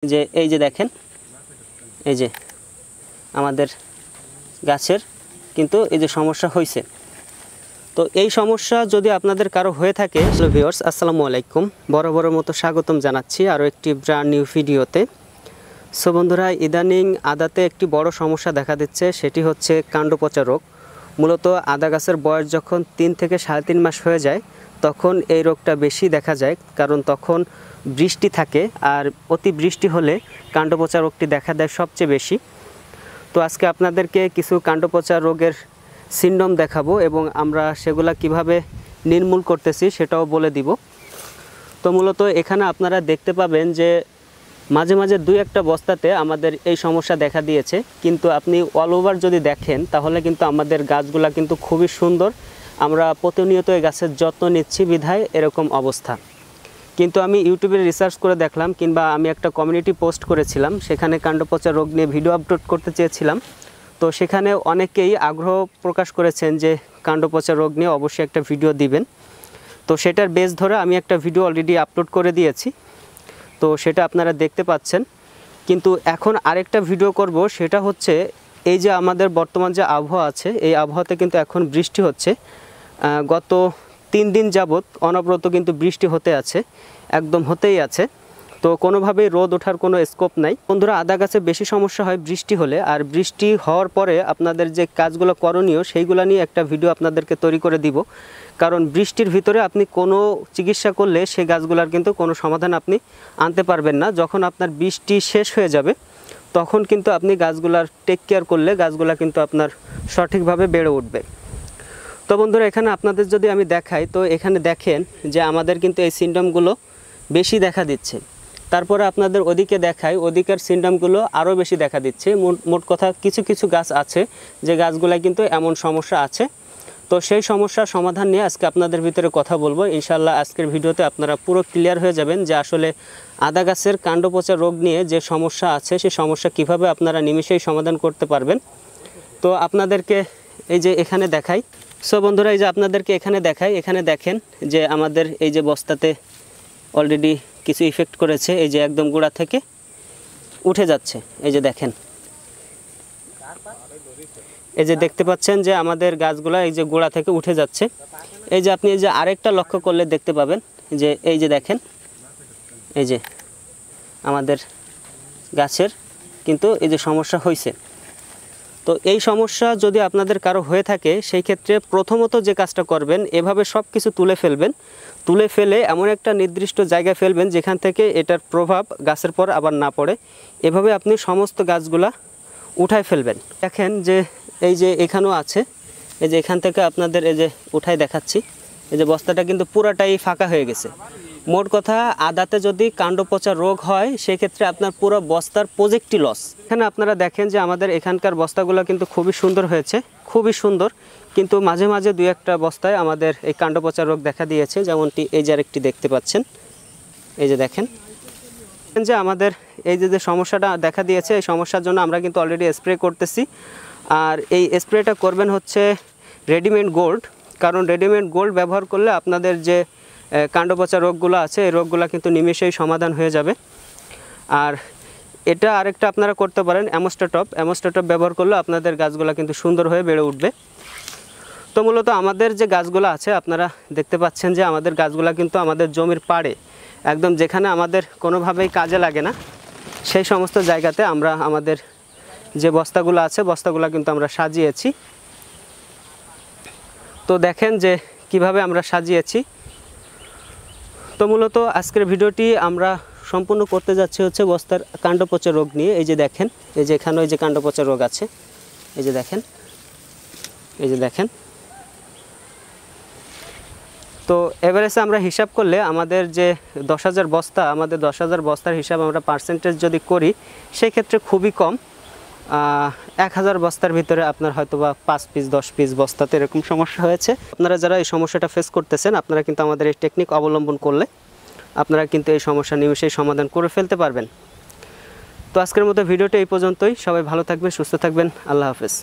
যে এই যে দেখেন এই যে আমাদের গাছের কিন্তু এই যে সমস্যা হয়েছে। তো এই সমস্যা যদি আপনাদের কারো হয়ে থাকে, হ্যালো ভিউয়ার্স, আসসালামু আলাইকুম, বরাবরের মতো স্বাগতম জানাচ্ছি আরও একটি ব্র্যান্ড নিউ ভিডিওতে। সো বন্ধুরা, ইদানিং আদাতে একটি বড় সমস্যা দেখা দিচ্ছে, সেটি হচ্ছে কাণ্ড পচা রোগ। মূলত আদা গাছের বয়স যখন 3 থেকে 3.5 মাস হয়ে যায় তখন এই রোগটা বেশি দেখা যায়, কারণ তখন বৃষ্টি থাকে আর অতি বৃষ্টি হলে কাণ্ড পচা রোগটি দেখা দেয় সবচেয়ে বেশি। তো আজকে আপনাদেরকে কিছু কাণ্ড পচা রোগের সিমটম দেখাবো এবং আমরা সেগুলা কিভাবে নির্মূল করতেছি সেটাও বলে দিব। তো মূলত এখানে আপনারা দেখতে পাবেন যে মাঝে মাঝে 2-1টা বস্তাতে আমাদের এই সমস্যা দেখা দিয়েছে, কিন্তু আপনি অল ওভার যদি দেখেন তাহলে কিন্তু আমাদের গাছগুলা কিন্তু খুবই সুন্দর। আমরা প্রতিনিয়ত এই গাছের যত্ন নিচ্ছি বিধায় এরকম অবস্থা। কিন্তু আমি ইউটিউবে রিসার্চ করে দেখলাম, কিংবা আমি একটা কমিউনিটি পোস্ট করেছিলাম, সেখানে কাণ্ড পচা রোগ নিয়ে ভিডিও আপলোড করতে চেয়েছিলাম। তো সেখানে অনেকেই আগ্রহ প্রকাশ করেছেন যে কাণ্ড পচা রোগ নিয়ে অবশ্যই একটা ভিডিও দিবেন। তো সেটার বেস ধরে আমি একটা ভিডিও অলরেডি আপলোড করে দিয়েছি, তো সেটা আপনারা দেখতে পাচ্ছেন। কিন্তু এখন আরেকটা ভিডিও করব, সেটা হচ্ছে এই যে আমাদের বর্তমান যে আবহাওয়া আছে, এই আবহাওয়াতে কিন্তু এখন বৃষ্টি হচ্ছে। গত 3 দিন যাবত অনবরত কিন্তু বৃষ্টি হতে আছে, একদম হতেই আছে। তো কোনোভাবেই রোদ ওঠার কোনো স্কোপ নাই। বন্ধুরা, আদা গাছে বেশি সমস্যা হয় বৃষ্টি হলে, আর বৃষ্টি হওয়ার পরে আপনাদের যে কাজগুলো করণীয় সেইগুলো নিয়ে একটা ভিডিও আপনাদেরকে তৈরি করে দিব। কারণ বৃষ্টির ভিতরে আপনি কোনো চিকিৎসা করলে সেই গাছগুলোর কিন্তু কোনো সমাধান আপনি আনতে পারবেন না। যখন আপনার বৃষ্টি শেষ হয়ে যাবে তখন কিন্তু আপনি গাছগুলার টেক কেয়ার করলে গাছগুলা কিন্তু আপনার সঠিকভাবে বেড়ে উঠবে। তো বন্ধুরা, এখানে আপনাদের যদি আমি দেখাই, তো এখানে দেখেন যে আমাদের কিন্তু এই সিমটমগুলো বেশি দেখা দিচ্ছে। তারপরে আপনাদের ওদিকে দেখাই, ওদিকের সিমটমগুলো আরও বেশি দেখা দিচ্ছে। মোট কথা কিছু কিছু গাছ আছে যে গাছগুলায় কিন্তু এমন সমস্যা আছে। তো সেই সমস্যার সমাধান নিয়ে আজকে আপনাদের ভিতরে কথা বলবো। ইনশাআল্লাহ আজকের ভিডিওতে আপনারা পুরো ক্লিয়ার হয়ে যাবেন যে আসলে আদা গাছের কাণ্ড পচা রোগ নিয়ে যে সমস্যা আছে সেই সমস্যা কিভাবে আপনারা নিমেষেই সমাধান করতে পারবেন। তো আপনাদেরকে এই যে এখানে দেখাই। সো বন্ধুরা, এই যে আপনাদেরকে এখানে দেখাই, এখানে দেখেন যে আমাদের এই যে বস্তাতে অলরেডি কিছু ইফেক্ট করেছে, এই যে একদম গোড়া থেকে উঠে যাচ্ছে। এই যে দেখেন, এই যে দেখতে পাচ্ছেন যে আমাদের গাছগুলা এই যে গোড়া থেকে উঠে যাচ্ছে। এই যে আপনি এই যে আরেকটা লক্ষ্য করলে দেখতে পাবেন যে এই যে দেখেন এই যে আমাদের গাছের কিন্তু এই যে সমস্যা হয়েছে। তো এই সমস্যা যদি আপনাদের কারো হয়ে থাকে, সেই ক্ষেত্রে প্রথমত যে কাজটা করবেন, এভাবে সব কিছু তুলে ফেলবেন। তুলে ফেলে এমন একটা নির্দিষ্ট জায়গায় ফেলবেন যেখান থেকে এটার প্রভাব গাছের পর আবার না পড়ে। এভাবে আপনি সমস্ত গাছগুলা উঠায় ফেলবেন। দেখেন যে এই যে এখানেও আছে, এই যে এখান থেকে আপনাদের এই যে উঠাই দেখাচ্ছি, এই যে বস্তাটা কিন্তু পুরাটাই ফাঁকা হয়ে গেছে। মোট কথা, আদাতে যদি কাণ্ড পচা রোগ হয় সেক্ষেত্রে আপনার পুরো বস্তার প্রজেক্টই লস। এখানে আপনারা দেখেন যে আমাদের এখানকার বস্তাগুলো কিন্তু খুবই সুন্দর হয়েছে, খুবই সুন্দর। কিন্তু মাঝে মাঝে 2-1টা বস্তায় আমাদের এই কাণ্ড পচা রোগ দেখা দিয়েছে, যেমনটি এই যে আরেকটি দেখতে পাচ্ছেন। এই যে দেখেন যে আমাদের এই যে সমস্যাটা দেখা দিয়েছে, এই সমস্যার জন্য আমরা কিন্তু অলরেডি স্প্রে করতেছি। আর এই স্প্রেটা করবেন হচ্ছে রেডিমেড গোল্ড, কারণ রেডিমেড গোল্ড ব্যবহার করলে আপনাদের যে কাণ্ড পচা রোগগুলো আছে এই রোগগুলো কিন্তু নিমেষেই সমাধান হয়ে যাবে। আর এটা আরেকটা আপনারা করতে পারেন অ্যামোস্টাটপ ব্যবহার করলে আপনাদের গাছগুলো কিন্তু সুন্দর হয়ে বেড়ে উঠবে। তো মূলত আমাদের যে গাছগুলো আছে আপনারা দেখতে পাচ্ছেন যে আমাদের গাছগুলো কিন্তু আমাদের জমির পাড়ে, একদম যেখানে আমাদের কোনোভাবেই কাজে লাগে না, সেই সমস্ত জায়গাতে আমরা আমাদের যে বস্তাগুলো আছে বস্তাগুলো কিন্তু আমরা সাজিয়েছি। তো দেখেন যে কিভাবে আমরা সাজিয়েছি। তো মূলত আজকের ভিডিওটি আমরা সম্পূর্ণ করতে যাচ্ছি হচ্ছে বস্তার কাণ্ড পচা রোগ নিয়ে। এই যে দেখেন, এই যে এখানে ওই যে কাণ্ড পচা রোগ আছে, এই যে দেখেন, এই যে দেখেন। তো এভারেজে আমরা হিসাব করলে আমাদের যে 10,000 বস্তা, আমাদের 10,000 বস্তার হিসাব আমরা পার্সেন্টেজ যদি করি সেক্ষেত্রে খুবই কম। 1000 বস্তার ভিতরে আপনার হয়তো বা 5 পিস 10 পিস বস্তাতে এরকম সমস্যা হয়েছে। আপনারা যারা এই সমস্যাটা ফেস করতেছেন, আপনারা কিন্তু আমাদের এই টেকনিক অবলম্বন করলে আপনারা কিন্তু এই সমস্যা নিমেষেই সমাধান করে ফেলতে পারবেন। তো আজকের মতো ভিডিওটা এই পর্যন্তই। সবাই ভালো থাকবেন, সুস্থ থাকবেন। আল্লাহ হাফেজ।